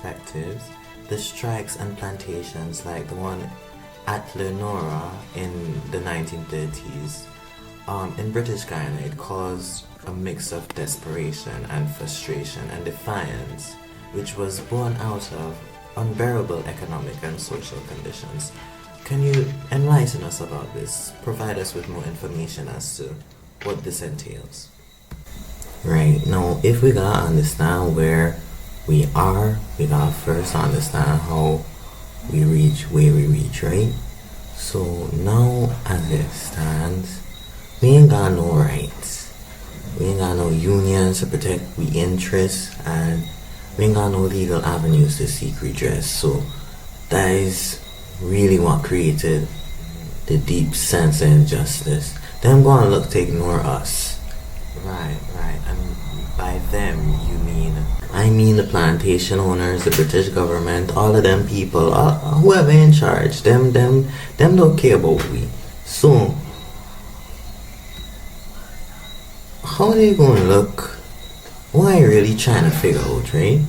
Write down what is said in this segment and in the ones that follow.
perspectives, the strikes and plantations like the one at Lenora in the 1930s in British Guyana, it caused a mix of desperation and frustration and defiance, which was born out of unbearable economic and social conditions. Can you enlighten us about this? Provide us with more information as to what this entails. Right, now if we gotta understand where we are, we gotta first understand how we reach where we reach, right? So now as it stands, we ain't got no rights. We ain't got no unions to protect we interests, and we ain't got no legal avenues to seek redress. So that is really what created the deep sense of injustice. Them gonna look to ignore us. Right. And by them you mean? I mean the plantation owners, the British government, all of them people, whoever in charge. Them don't care about we. So how they gonna look? What I really trying to figure out, right?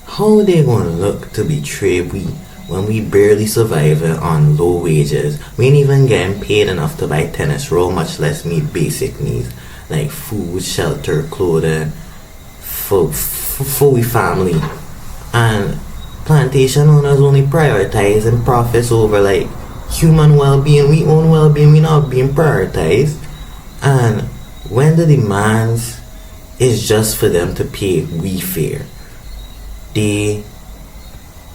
How they gonna look to betray we when we barely surviving on low wages? We ain't even getting paid enough to buy tennis roll, much less meet basic needs like food, shelter, clothing for we family. And plantation owners only prioritizing profits over like human well-being. We own well-being, we not being prioritized. And when the demands is just for them to pay we fare, they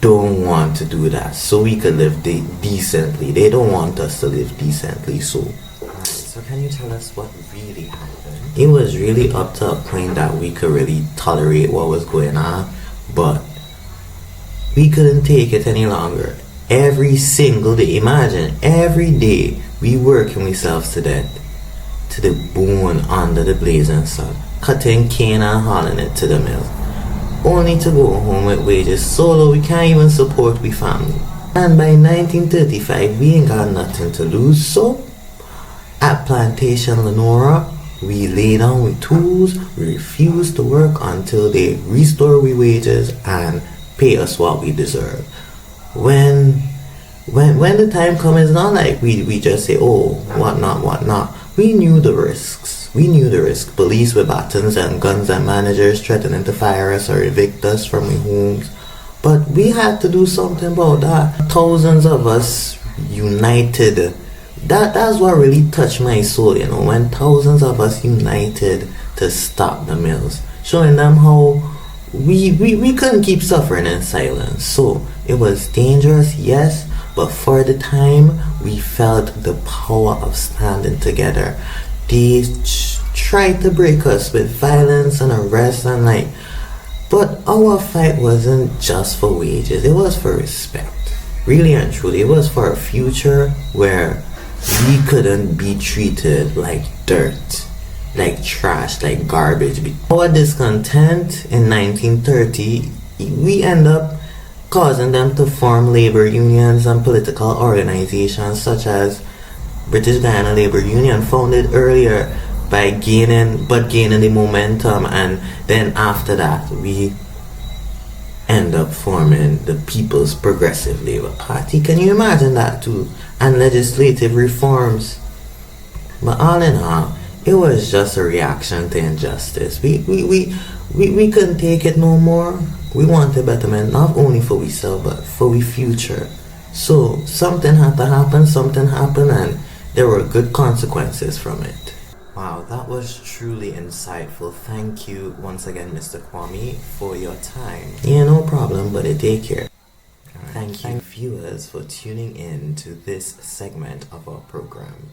don't want to do that so we could live decently. They don't want us to live decently. So can you tell us what really happened? It was really up to a point that we could really tolerate what was going on, but we couldn't take it any longer. Every single day, imagine, every day we working ourselves to death, to the bone under the blazing sun, cutting cane and hauling it to the mill, only to go home with wages so low we can't even support we family. And by 1935 we ain't got nothing to lose, so at Plantation Lenora we lay down with tools. We refuse to work until they restore we wages and pay us what we deserve. When the time comes, it's not like we just say, oh, what not. We knew the risks. Police with batons and guns and managers threatening to fire us or evict us from our homes. But we had to do something about that. Thousands of us united. That's what really touched my soul, when thousands of us united to stop the mills, showing them how we couldn't keep suffering in silence. So it was dangerous, yes, but for the time we felt the power of standing together. They tried to break us with violence and arrest and but our fight wasn't just for wages, it was for respect. Really and truly, it was for a future where we couldn't be treated like dirt, like trash, like garbage. Our discontent in 1930, we end up causing them to form labor unions and political organizations such as British Guyana Labor Union, founded earlier by gaining the momentum, and then after that we end up forming the People's Progressive Labour Party. Can you imagine that too? And legislative reforms. But all in all, it was just a reaction to injustice. We couldn't take it no more. We wanted betterment, not only for ourselves but for we future. So something had to happen, and there were good consequences from it. Wow, that was truly insightful. Thank you once again, Mr. Kwame, for your time. Yeah, no problem, but take care. Thank you, viewers, for tuning in to this segment of our program.